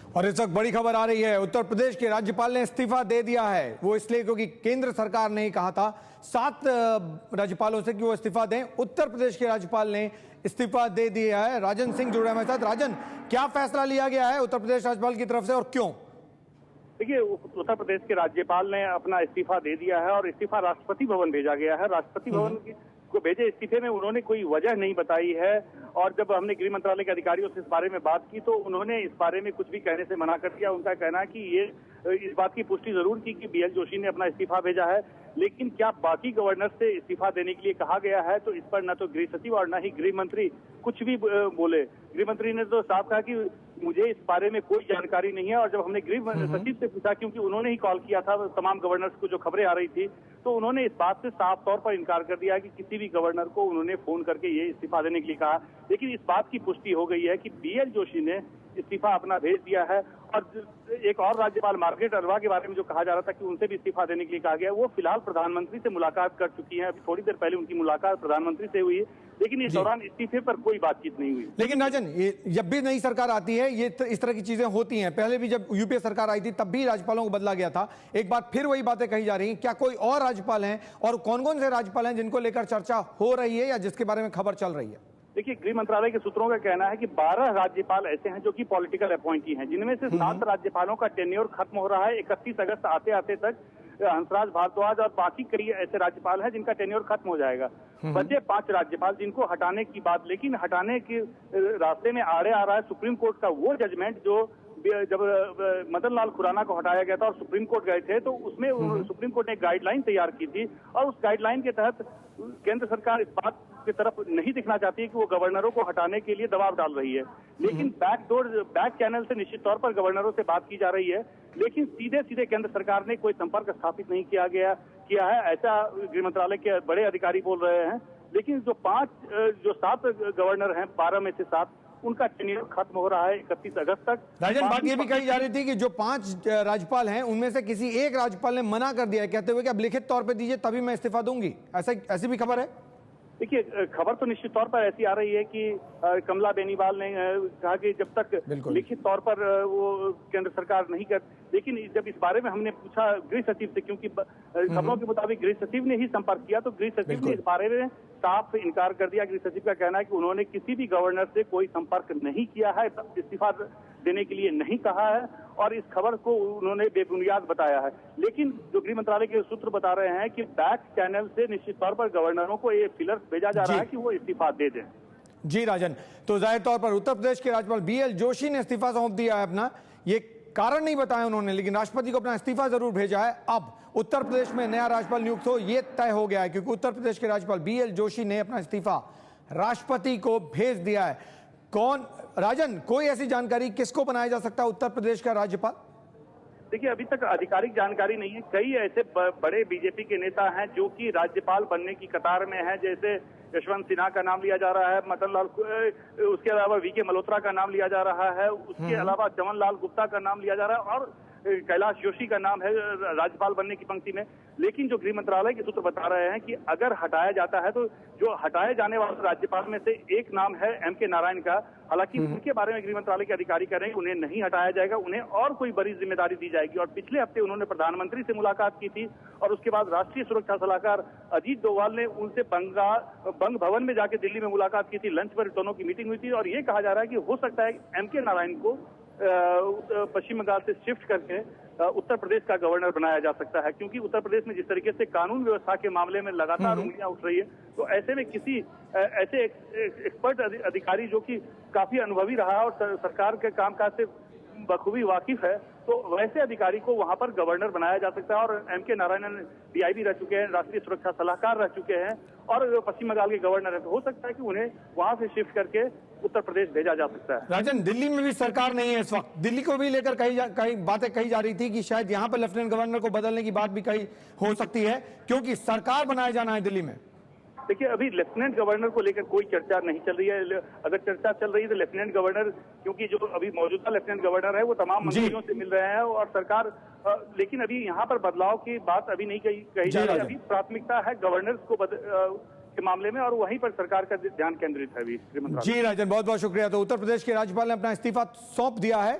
और इस वक्त बड़ी खबर आ रही है, उत्तर प्रदेश के राज्यपाल ने इस्तीफा दे दिया है। वो इसलिए क्योंकि केंद्र सरकार ने कहा था 7 राज्यपालों से कि वो इस्तीफा दें। उत्तर प्रदेश के राज्यपाल ने इस्तीफा दे दिया है। राजन सिंह जुड़े हमारे साथ। राजन, क्या फैसला लिया गया है उत्तर प्रदेश राज्यपाल की तरफ से और क्यों? देखिए, उत्तर प्रदेश के राज्यपाल ने अपना इस्तीफा दे दिया है और इस्तीफा राष्ट्रपति भवन भेजा गया है। राष्ट्रपति भवन को भेजे इस्तीफे में उन्होंने कोई वजह नहीं बताई है और जब हमने गृह मंत्रालय के अधिकारियों से इस बारे में बात की तो उन्होंने इस बारे में कुछ भी कहने से मना कर दिया। उनका कहना है कि ये इस बात की पुष्टि जरूर की कि बीएल जोशी ने अपना इस्तीफा भेजा है, लेकिन क्या बाकी गवर्नर से इस्तीफा देने के लिए कहा गया है, तो इस पर न तो गृह सचिव और न ही गृह मंत्री कुछ भी बोले। गृह मंत्री ने तो साफ कहा कि मुझे इस बारे में कोई जानकारी नहीं है। और जब हमने गृह सचिव से पूछा, क्योंकि उन्होंने ही कॉल किया था तमाम गवर्नर्स को जो खबरें आ रही थी, तो उन्होंने इस बात से साफ तौर पर इनकार कर दिया कि किसी भी गवर्नर को उन्होंने फोन करके ये इस्तीफा देने के लिए कहा। लेकिन इस बात की पुष्टि हो गई है कि बीएल जोशी ने इस्तीफा अपना भेज दिया है। और एक और राज्यपाल मार्गरेट अल्वा के बारे में जो कहा जा रहा था कि उनसे भी इस्तीफा देने के लिए कहा गया, वो फिलहाल प्रधानमंत्री से मुलाकात कर चुकी है। अभी थोड़ी देर पहले उनकी मुलाकात प्रधानमंत्री से हुई है, लेकिन इस दौरान इस्तीफे पर कोई बातचीत नहीं हुई। लेकिन राजन, जब भी नई सरकार आती है ये इस तरह की चीजें होती हैं। पहले भी जब यूपीए सरकार आई थी तब भी राज्यपालों को बदला गया था। एक बार फिर वही बातें कही जा रही हैं। क्या कोई और राज्यपाल हैं और कौन कौन से राज्यपाल हैं जिनको लेकर चर्चा हो रही है या जिसके बारे में खबर चल रही है? देखिए, गृह मंत्रालय के सूत्रों का कहना है कि 12 राज्यपाल ऐसे हैं जो कि पॉलिटिकल अपॉइंटी हैं, जिनमें से 7 राज्यपालों का टेन्योर खत्म हो रहा है 31 अगस्त आते आते तक। हंसराज भारद्वाज और बाकी कई ऐसे राज्यपाल हैं जिनका टेन्योर खत्म हो जाएगा। बचे 5 राज्यपाल जिनको हटाने की बात, लेकिन हटाने के रास्ते में आड़े आ रहा है सुप्रीम कोर्ट का वो जजमेंट जो जब मदन लाल खुराना को हटाया गया था और सुप्रीम कोर्ट गए थे तो उसमें सुप्रीम कोर्ट ने एक गाइडलाइन तैयार की थी और उस गाइडलाइन के तहत केंद्र सरकार इस बात की तरफ नहीं दिखना चाहती है कि वो गवर्नरों को हटाने के लिए दबाव डाल रही है, लेकिन बैक चैनल से निश्चित तौर पर गवर्नरों से बात की जा रही है। लेकिन सीधे सीधे केंद्र सरकार ने कोई संपर्क स्थापित नहीं किया है, ऐसा गृह मंत्रालय के बड़े अधिकारी बोल रहे हैं। लेकिन जो 7 गवर्नर हैं, 12 में से 7, उनका टेन्योर खत्म हो रहा है 31 अगस्त तक। राजन, बात ये भी कही जा रही थी कि जो 5 राज्यपाल हैं उनमें से किसी एक राज्यपाल ने मना कर दिया है, कहते हुए कि अब लिखित तौर पे दीजिए तभी मैं इस्तीफा दूंगी। ऐसी भी खबर है? देखिए, खबर तो निश्चित तौर पर ऐसी आ रही है कि कमला बेनीवाल ने कहा कि जब तक लिखित तौर पर वो केंद्र सरकार नहीं कर। लेकिन जब इस बारे में हमने पूछा गृह सचिव से, क्योंकि खबरों के मुताबिक गृह सचिव ने ही संपर्क किया, तो गृह सचिव ने इस बारे में साफ इनकार कर दिया। गृह सचिव का कहना है कि उन्होंने किसी भी गवर्नर से कोई संपर्क नहीं किया है, इस्तीफा देने के लिए नहीं कहा है और इस खबर को उन्होंने बेबुनियाद बताया है। लेकिन जो गृह मंत्रालय के सूत्र बता रहे हैं कि बैक चैनल से निश्चित तौर पर गवर्नरों को ये फीलर्स भेजा जा रहा है कि वो इस्तीफा दे दें। जी राजन, तो जाहिर तौर पर उत्तर प्रदेश के राज्यपाल बीएल जोशी ने इस्तीफा सौंप दिया है अपना। ये कारण नहीं बताया उन्होंने, लेकिन राष्ट्रपति को अपना इस्तीफा जरूर भेजा है। अब उत्तर प्रदेश में नया राज्यपाल नियुक्त हो ये तय हो गया है, क्योंकि उत्तर प्रदेश के राज्यपाल बीएल जोशी ने अपना इस्तीफा राष्ट्रपति को भेज दिया है। कौन, राजन, कोई ऐसी जानकारी किसको बनाया जा सकता है उत्तर प्रदेश का राज्यपाल? देखिए, अभी तक आधिकारिक जानकारी नहीं है। कई ऐसे बड़े बीजेपी के नेता हैं जो कि राज्यपाल बनने की कतार में हैं, जैसे यशवंत सिन्हा का नाम लिया जा रहा है, मदन लाल, उसके अलावा वीके मल्होत्रा का नाम लिया जा रहा है, उसके अलावा चमन लाल गुप्ता का नाम लिया जा रहा है और कैलाश जोशी का नाम है राज्यपाल बनने की पंक्ति में। लेकिन जो गृह मंत्रालय के सूत्र बता रहे हैं कि अगर हटाया जाता है तो जो हटाए जाने वाले राज्यपाल में से एक नाम है एमके नारायण का। हालांकि उनके बारे में गृह मंत्रालय के अधिकारी कह रहे हैं कि उन्हें नहीं हटाया जाएगा, उन्हें और कोई बड़ी जिम्मेदारी दी जाएगी। और पिछले हफ्ते उन्होंने प्रधानमंत्री से मुलाकात की थी और उसके बाद राष्ट्रीय सुरक्षा सलाहकार अजीत डोभाल ने उनसे बंग भवन में जाकर दिल्ली में मुलाकात की थी। लंच पर दोनों की मीटिंग हुई थी और ये कहा जा रहा है कि हो सकता है एमके नारायण को पश्चिम बंगाल से शिफ्ट करके उत्तर प्रदेश का गवर्नर बनाया जा सकता है, क्योंकि उत्तर प्रदेश में जिस तरीके से कानून व्यवस्था के मामले में लगातार उंगलियां उठ रही है, तो ऐसे में किसी ऐसे एक्सपर्ट अधिकारी जो कि काफी अनुभवी रहा और सरकार के कामकाज से बखूबी वाकिफ है, तो वैसे अधिकारी को वहां पर गवर्नर बनाया जा सकता है। और एमके नारायणन डीआईबी रह चुके हैं, राष्ट्रीय सुरक्षा सलाहकार रह चुके हैं और पश्चिम बंगाल के गवर्नर है, तो हो सकता है कि उन्हें वहां से शिफ्ट करके उत्तर प्रदेश भेजा जा सकता है। राजन, दिल्ली में भी सरकार नहीं है इस वक्त। दिल्ली को भी लेकर कई बातें कही जा रही थी कि शायद यहाँ पर लेफ्टिनेंट गवर्नर को बदलने की बात भी कही हो सकती है, क्योंकि सरकार बनाया जाना है दिल्ली में। देखिए, अभी लेफ्टिनेंट गवर्नर को लेकर कोई चर्चा नहीं चल रही है। अगर चर्चा चल रही है तो लेफ्टिनेंट गवर्नर, क्योंकि जो अभी मौजूदा लेफ्टिनेंट गवर्नर है वो तमाम मंत्रियों से मिल रहे हैं और सरकार, लेकिन अभी यहाँ पर बदलाव की बात अभी नहीं कही जा रही है। अभी प्राथमिकता है गवर्नर्स को के मामले में और वहीं पर सरकार का ध्यान केंद्रित है अभी। जी राजन, बहुत बहुत शुक्रिया। तो उत्तर प्रदेश के राज्यपाल ने अपना इस्तीफा सौंप दिया है।